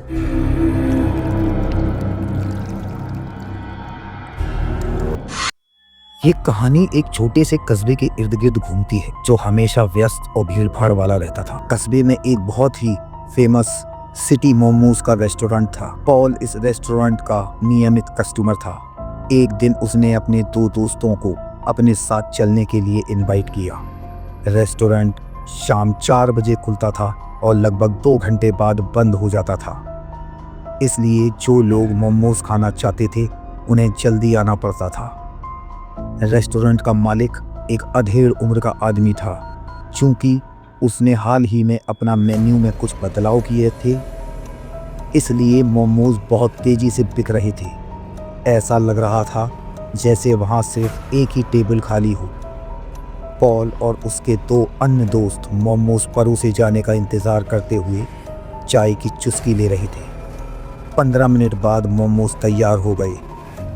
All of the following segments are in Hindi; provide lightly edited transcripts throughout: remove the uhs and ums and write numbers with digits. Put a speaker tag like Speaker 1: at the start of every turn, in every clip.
Speaker 1: ये कहानी एक छोटे से कस्बे के इर्द गिर्द घूमती है जो हमेशा व्यस्त और भीड़ भाड़ वाला रहता था। कस्बे में एक बहुत ही फेमस सिटी मोमोज का रेस्टोरेंट था। पॉल इस रेस्टोरेंट का नियमित कस्टमर था। एक दिन उसने अपने दो दोस्तों को अपने साथ चलने के लिए इनवाइट किया। रेस्टोरेंट शाम 4 बजे खुलता था और लगभग 2 घंटे बाद बंद हो जाता था, इसलिए जो लोग मोमोज खाना चाहते थे उन्हें जल्दी आना पड़ता था। रेस्टोरेंट का मालिक एक अधेड़ उम्र का आदमी था। चूंकि उसने हाल ही में अपना मेन्यू में कुछ बदलाव किए थे, इसलिए मोमोज बहुत तेजी से बिक रहे थे। ऐसा लग रहा था जैसे वहां सिर्फ एक ही टेबल खाली हो। पॉल और उसके 2 अन्य दोस्त मोमोज परोसे जाने का इंतजार करते हुए चाय की चुस्की ले रहे थे। 15 मिनट बाद मोमोज तैयार हो गए।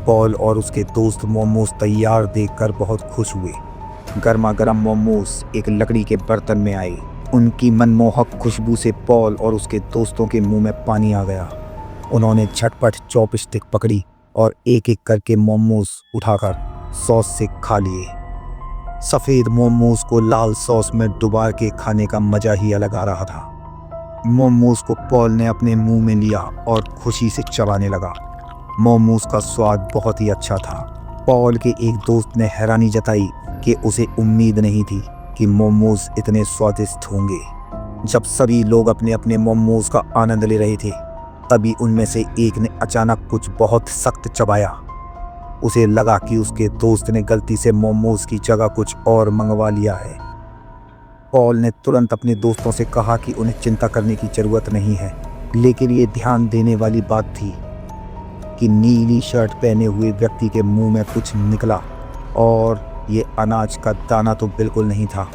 Speaker 1: पॉल और उसके दोस्त मोमोज तैयार देखकर बहुत खुश हुए। गर्मा गर्म मोमोज एक लकड़ी के बर्तन में आए। उनकी मनमोहक खुशबू से पॉल और उसके दोस्तों के मुंह में पानी आ गया। उन्होंने झटपट चॉपस्टिक पकड़ी और एक एक करके मोमोज उठाकर सॉस से खा लिए। सफ़ेद मोमोज को लाल सॉस में डुबा के खाने का मजा ही अलग आ रहा था। मोमोज को पॉल ने अपने मुंह में लिया और खुशी से चबाने लगा। मोमोज का स्वाद बहुत ही अच्छा था। पॉल के एक दोस्त ने हैरानी जताई कि उसे उम्मीद नहीं थी कि मोमोज इतने स्वादिष्ट होंगे। जब सभी लोग अपने अपने मोमोज का आनंद ले रहे थे, तभी उनमें से एक ने अचानक कुछ बहुत सख्त चबाया। उसे लगा कि उसके दोस्त ने गलती से मोमोज की जगह कुछ और मंगवा लिया है। पॉल ने तुरंत अपने दोस्तों से कहा कि उन्हें चिंता करने की ज़रूरत नहीं है, लेकिन ये ध्यान देने वाली बात थी कि नीली शर्ट पहने हुए व्यक्ति के मुंह में कुछ निकला और ये अनाज का दाना तो बिल्कुल नहीं था।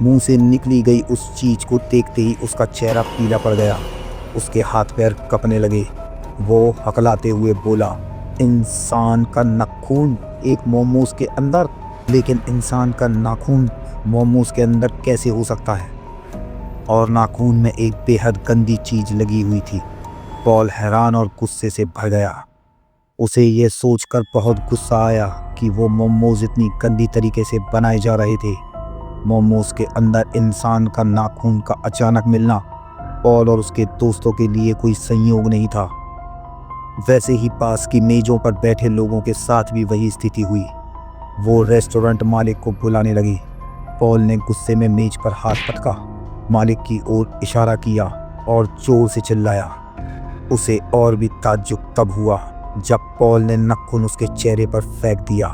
Speaker 1: मुंह से निकली गई उस चीज को देखते ही उसका चेहरा पीला पड़ गया। उसके हाथ पैर कँपने लगे। वो हकलाते हुए बोला, इंसान का नाखून एक मोमोज के अंदर? लेकिन इंसान का नाखून मोमोज के अंदर कैसे हो सकता है? और नाखून में एक बेहद गंदी चीज लगी हुई थी। पॉल हैरान और गुस्से से भर गया। उसे ये सोचकर बहुत गुस्सा आया कि वो मोमोज इतनी गंदी तरीके से बनाए जा रहे थे। मोमोज के अंदर इंसान का नाखून का अचानक मिलना पॉल और उसके दोस्तों के लिए कोई संयोग नहीं था। वैसे ही पास की मेजों पर बैठे लोगों के साथ भी वही स्थिति हुई। वो रेस्टोरेंट मालिक को बुलाने लगे। पॉल ने गुस्से में मेज पर हाथ पटका, मालिक की ओर इशारा किया और जोर से चिल्लाया। उसे और भी ताज्जुब तब हुआ जब पॉल ने नाखून उसके चेहरे पर फेंक दिया।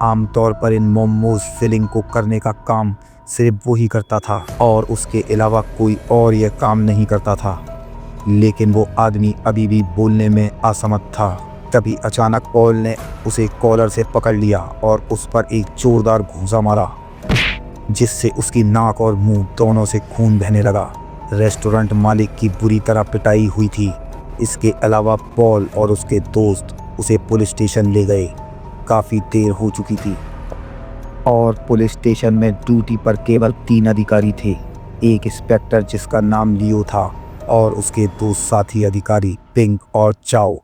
Speaker 1: आमतौर पर इन मोमोज फिलिंग को करने का काम सिर्फ वो ही करता था और उसके अलावा कोई और यह काम नहीं करता था। लेकिन वो आदमी अभी भी बोलने में असमर्थ था। तभी अचानक पॉल ने उसे कॉलर से पकड़ लिया और उस पर एक जोरदार घूंसा मारा, जिससे उसकी नाक और मुंह दोनों से खून बहने लगा। रेस्टोरेंट मालिक की बुरी तरह पिटाई हुई थी। इसके अलावा पॉल और उसके दोस्त उसे पुलिस स्टेशन ले गए। काफ़ी देर हो चुकी थी और पुलिस स्टेशन में ड्यूटी पर केवल 3 अधिकारी थे। एक इंस्पेक्टर जिसका नाम लियो था और उसके 2 साथी अधिकारी पिंक और चाओ।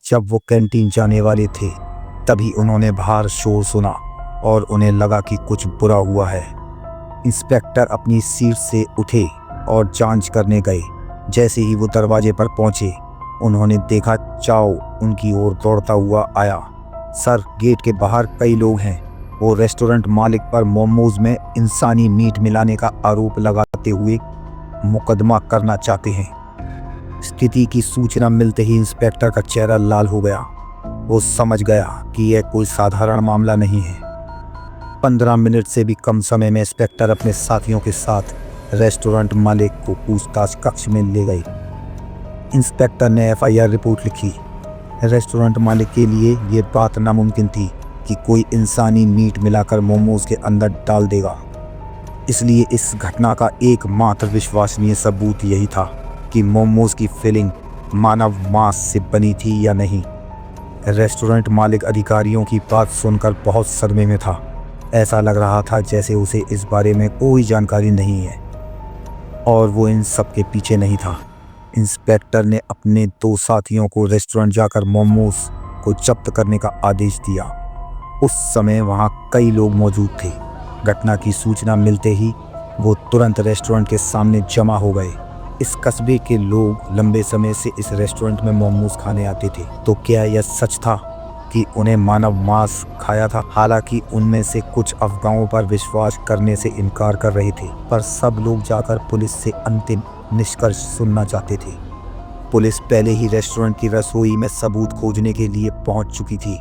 Speaker 1: जब वो कैंटीन जाने वाले थे, तभी उन्होंने बाहर शोर सुना और उन्हें लगा कि कुछ बुरा हुआ है। इंस्पेक्टर अपनी सीट से उठे और जांच करने गए। जैसे ही वो दरवाजे पर पहुंचे, उन्होंने देखा चाओ उनकी ओर दौड़ता हुआ आया। सर, गेट के बाहर कई लोग हैं। वो रेस्टोरेंट मालिक पर मोमोज में इंसानी मीट मिलाने का आरोप लगाते हुए मुकदमा करना चाहते हैं। स्थिति की सूचना मिलते ही इंस्पेक्टर का चेहरा लाल हो गया। वो समझ गया कि यह कोई साधारण मामला नहीं है। 15 मिनट से भी कम समय में इंस्पेक्टर अपने साथियों के साथ रेस्टोरेंट मालिक को पूछताछ कक्ष में ले गए। इंस्पेक्टर ने एफआईआर रिपोर्ट लिखी। रेस्टोरेंट मालिक के लिए ये बात नामुमकिन थी कि कोई इंसानी मीट मिलाकर मोमोज के अंदर डाल देगा। इसलिए इस घटना का एकमात्र विश्वसनीय सबूत यही था कि मोमोज की फिलिंग मानव मांस से बनी थी या नहीं। रेस्टोरेंट मालिक अधिकारियों की बात सुनकर बहुत सदमे में था। ऐसा लग रहा था जैसे उसे इस बारे में कोई जानकारी नहीं है और वो इन सब के पीछे नहीं था। इंस्पेक्टर ने अपने 2 साथियों को रेस्टोरेंट जाकर मोमोज को जब्त करने का आदेश दिया। उस समय वहां कई लोग मौजूद थे। घटना की सूचना मिलते ही वो तुरंत रेस्टोरेंट के सामने जमा हो गए। इस कस्बे के लोग लंबे समय से इस रेस्टोरेंट में मोमोज खाने आते थे। तो क्या यह सच था कि उन्हें मानव मांस खाया था? हालांकि उनमें से कुछ अफवाहों पर विश्वास करने से इनकार कर रहे थे, पर सब लोग जाकर पुलिस से अंतिम निष्कर्ष सुनना चाहते थे। पुलिस पहले ही रेस्टोरेंट की रसोई में सबूत खोजने के लिए पहुंच चुकी थी।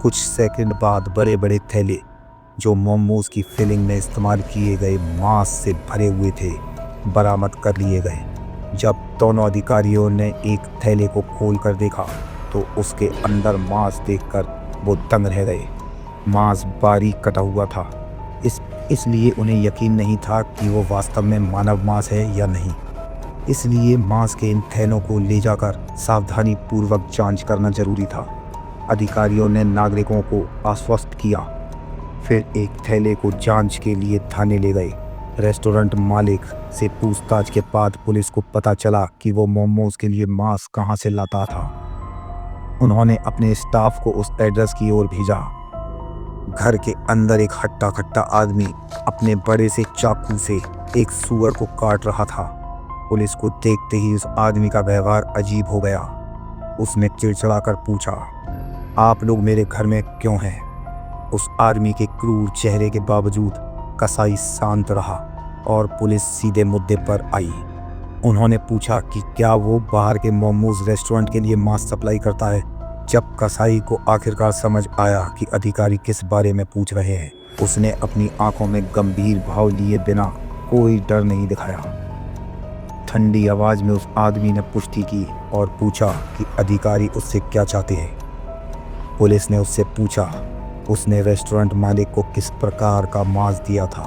Speaker 1: कुछ सेकंड बाद बड़े बड़े थैले जो मोमोज की फिलिंग में इस्तेमाल किए गए मांस से भरे हुए थे, बरामद कर लिए गए। जब दोनों अधिकारियों ने एक थैले को खोलकर देखा तो उसके अंदर मांस देखकर वो दंग रह गए। मांस बारीक कटा हुआ था, इसलिए उन्हें यकीन नहीं था कि वो वास्तव में मानव मांस है या नहीं। इसलिए मांस के इन थैलों को ले जाकर सावधानी पूर्वक जांच करना जरूरी था। अधिकारियों ने नागरिकों को आश्वस्त किया, फिर एक थैले को जांच के लिए थाने ले गए। रेस्टोरेंट मालिक से पूछताछ के बाद पुलिस को पता चला कि वो मोमोज के लिए मांस कहां से लाता था। उन्होंने अपने स्टाफ को उस एड्रेस की ओर भेजा। घर के अंदर एक हट्टा कट्टा आदमी अपने बड़े से चाकू से एक सूअर को काट रहा था। पुलिस को देखते ही उस आदमी का व्यवहार अजीब हो गया। उसने चिड़चिड़ाकर पूछा, आप लोग मेरे घर में क्यों हैं? उस आदमी के क्रूर चेहरे के बावजूद कसाई शांत रहा और पुलिस सीधे मुद्दे पर आई। उन्होंने पूछा कि क्या वो बाहर के मोमोज रेस्टोरेंट के लिए मांस सप्लाई करता है। जब कसाई को आखिरकार समझ आया कि अधिकारी किस बारे में पूछ रहे हैं, उसने अपनी आंखों में गंभीर भाव लिए बिना कोई डर नहीं दिखाया। ठंडी आवाज में उस आदमी ने पुष्टि की और पूछा कि अधिकारी उससे क्या चाहते हैं। पुलिस ने उससे पूछा उसने रेस्टोरेंट मालिक को किस प्रकार का मांस दिया था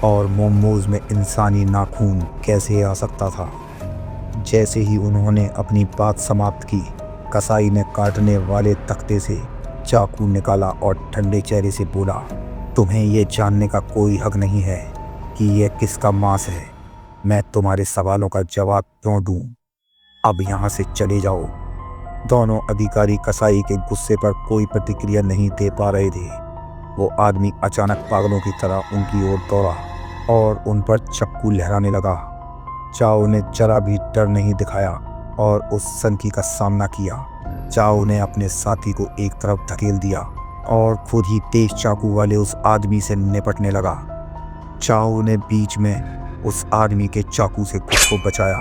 Speaker 1: और मोमोज में इंसानी नाखून कैसे आ सकता था। जैसे ही उन्होंने अपनी बात समाप्त की, कसाई ने काटने वाले तख्ते से चाकू निकाला और ठंडे चेहरे से बोला, तुम्हें ये जानने का कोई हक नहीं है कि यह किसका मांस है। मैं तुम्हारे सवालों का जवाब क्यों दूं? अब यहाँ से चले जाओ। दोनों अधिकारी कसाई के गुस्से पर कोई प्रतिक्रिया नहीं दे पा रहे थे। वो आदमी अचानक पागलों की तरह उनकी ओर दौड़ा और उन पर चाकू लहराने लगा। चाओ ने जरा भी डर नहीं दिखाया और उस सनकी का सामना किया। चाओ ने अपने साथी को एक तरफ धकेल दिया और खुद ही तेज चाकू वाले उस आदमी से निपटने लगा। चाओ ने बीच में उस आदमी के चाकू से खुद को बचाया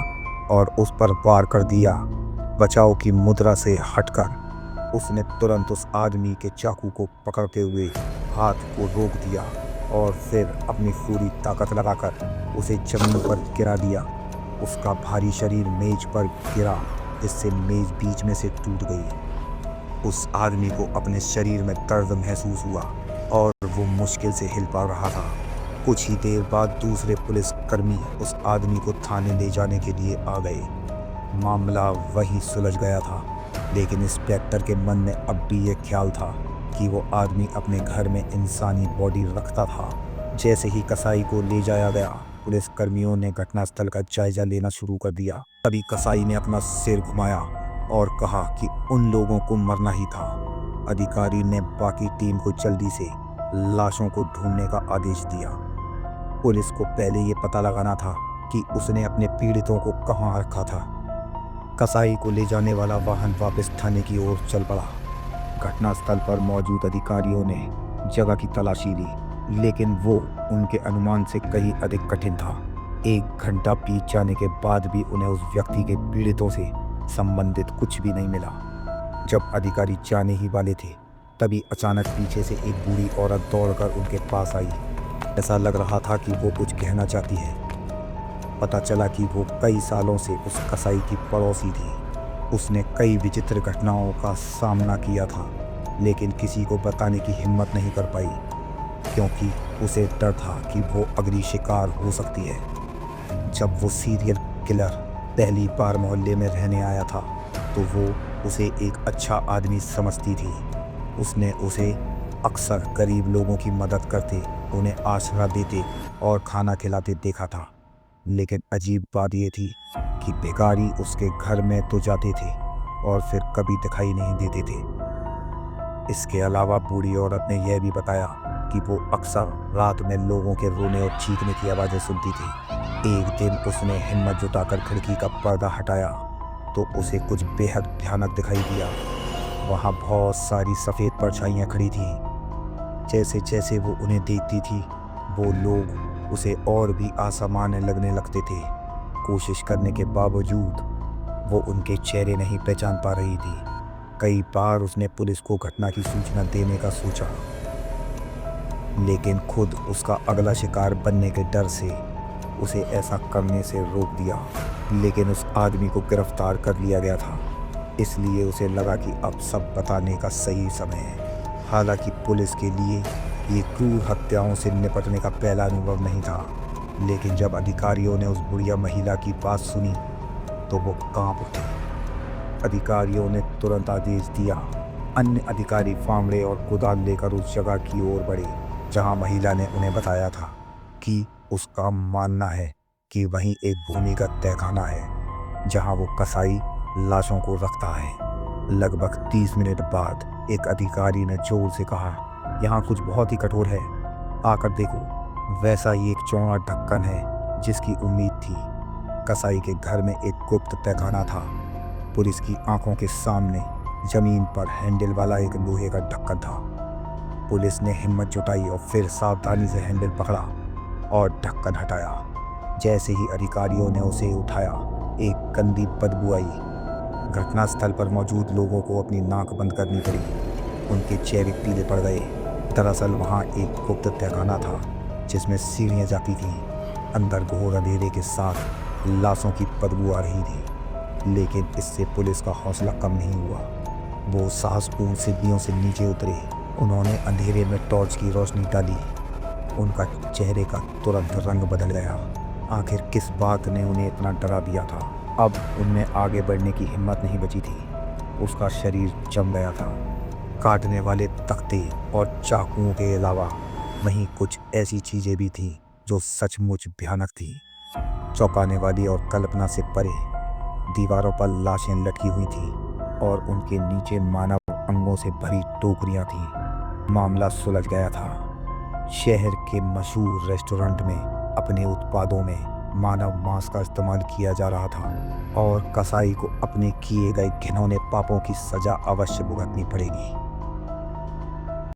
Speaker 1: और उस पर वार कर दिया। बचाव की मुद्रा से हटकर उसने तुरंत उस आदमी के चाकू को पकड़ते हुए हाथ को रोक दिया और फिर अपनी पूरी ताकत लगाकर उसे जमीन पर गिरा दिया। उसका भारी शरीर मेज पर गिरा, जिससे मेज बीच में से टूट गई। उस आदमी को अपने शरीर में दर्द महसूस हुआ और वो मुश्किल से हिल पा रहा था। कुछ ही देर बाद दूसरे पुलिसकर्मी उस आदमी को थाने ले जाने के लिए आ गए। मामला वहीं सुलझ गया था, लेकिन इंस्पेक्टर के मन में अब भी ये ख्याल था कि वो आदमी अपने घर में इंसानी बॉडी रखता था। जैसे ही कसाई को ले जाया गया, पुलिस कर्मियों ने घटनास्थल का जायजा लेना शुरू कर दिया। तभी कसाई ने अपना सिर घुमाया और कहा कि उन लोगों को मरना ही था। अधिकारी ने बाकी टीम को जल्दी से लाशों को ढूंढने का आदेश दिया। पुलिस को पहले ये पता लगाना था कि उसने अपने पीड़ितों को कहाँ रखा था। कसाई को ले जाने वाला वाहन वापस थाने की ओर चल पड़ा। घटनास्थल पर मौजूद अधिकारियों ने जगह की तलाशी ली, लेकिन वो उनके अनुमान से कहीं अधिक कठिन था। 1 घंटा बीत जाने के बाद भी उन्हें उस व्यक्ति के पीड़ितों से संबंधित कुछ भी नहीं मिला। जब अधिकारी जाने ही वाले थे, तभी अचानक पीछे से एक बूढ़ी औरत दौड़कर उनके पास आई। ऐसा लग रहा था कि वो कुछ कहना चाहती है। पता चला कि वो कई सालों से उस कसाई की पड़ोसी थी। उसने कई विचित्र घटनाओं का सामना किया था, लेकिन किसी को बताने की हिम्मत नहीं कर पाई, क्योंकि उसे डर था कि वो अगली शिकार हो सकती है। जब वो सीरियल किलर पहली बार मोहल्ले में रहने आया था, तो वो उसे एक अच्छा आदमी समझती थी। उसने उसे अक्सर गरीब लोगों की मदद करते, उन्हें आसरा देते और खाना खिलाते देखा था। लेकिन अजीब बात ये थी कि भिखारी उसके घर में तो जाते थे और फिर कभी दिखाई नहीं देते थे। इसके अलावा बूढ़ी औरत ने यह भी बताया कि वो अक्सर रात में लोगों के रोने और चीखने की आवाज़ें सुनती थी। एक दिन उसने हिम्मत जुटाकर खिड़की का पर्दा हटाया तो उसे कुछ बेहद भयानक दिखाई दिया। वहाँ बहुत सारी सफ़ेद परछाइयाँ खड़ी थीं। जैसे जैसे वो उन्हें देखती थी वो लोग उसे और भी असामान्य लगने लगते थे। कोशिश करने के बावजूद वो उनके चेहरे नहीं पहचान पा रही थी। कई बार उसने पुलिस को घटना की सूचना देने का सोचा, लेकिन खुद उसका अगला शिकार बनने के डर से उसे ऐसा करने से रोक दिया। लेकिन उस आदमी को गिरफ्तार कर लिया गया था, इसलिए उसे लगा कि अब सब बताने का सही समय है। हालांकि पुलिस के लिए ये क्रूर हत्याओं से निपटने का पहला अनुभव नहीं था, लेकिन जब अधिकारियों ने उस बुढ़िया महिला की बात सुनी तो वो कांप उठे। अधिकारियों ने तुरंत आदेश दिया। अन्य अधिकारी फावड़े और कुदाल लेकर उस जगह की ओर बढ़े जहां महिला ने उन्हें बताया था कि उसका मानना है कि वहीं एक भूमिगत तहखाना है जहां वो कसाई लाशों को रखता है। लगभग 30 मिनट बाद एक अधिकारी ने जोर से कहा, यहाँ कुछ बहुत ही कठोर है, आकर देखो। वैसा ही एक चौड़ा ढक्कन है जिसकी उम्मीद थी। कसाई के घर में एक गुप्त तहखाना था। पुलिस की आंखों के सामने जमीन पर हैंडल वाला एक लोहे का ढक्कन था। पुलिस ने हिम्मत जुटाई और फिर सावधानी से हैंडल पकड़ा और ढक्कन हटाया। जैसे ही अधिकारियों ने उसे उठाया, एक गंदी बदबू आई। घटनास्थल पर मौजूद लोगों को अपनी नाक बंद करनी पड़ी। उनके चेहरे पीले पड़ गए। दरअसल वहाँ एक गुप्त तहखाना था जिसमें सीढ़ियाँ जाती थीं। अंदर घोर अंधेरे के साथ लाशों की बदबू आ रही थी, लेकिन इससे पुलिस का हौसला कम नहीं हुआ। वो साहसपूर्ण सीढ़ियों से नीचे उतरे। उन्होंने अंधेरे में टॉर्च की रोशनी डाली। उनका चेहरे का तुरंत रंग बदल गया। आखिर किस बात ने उन्हें इतना डरा दिया था? अब उनमें आगे बढ़ने की हिम्मत नहीं बची थी। उसका शरीर जम गया था। काटने वाले तख्ते और चाकुओं के अलावा वहीं कुछ ऐसी चीजें भी थीं जो सचमुच भयानक थीं, चौंकाने वाली और कल्पना से परे। दीवारों पर लाशें लटकी हुई थीं और उनके नीचे मानव अंगों से भरी टोकरियां थीं। मामला सुलझ गया था। शहर के मशहूर रेस्टोरेंट में अपने उत्पादों में मानव मांस का इस्तेमाल किया जा रहा था और कसाई को अपने किए गए घिनौने पापों की सजा अवश्य भुगतनी पड़ेगी।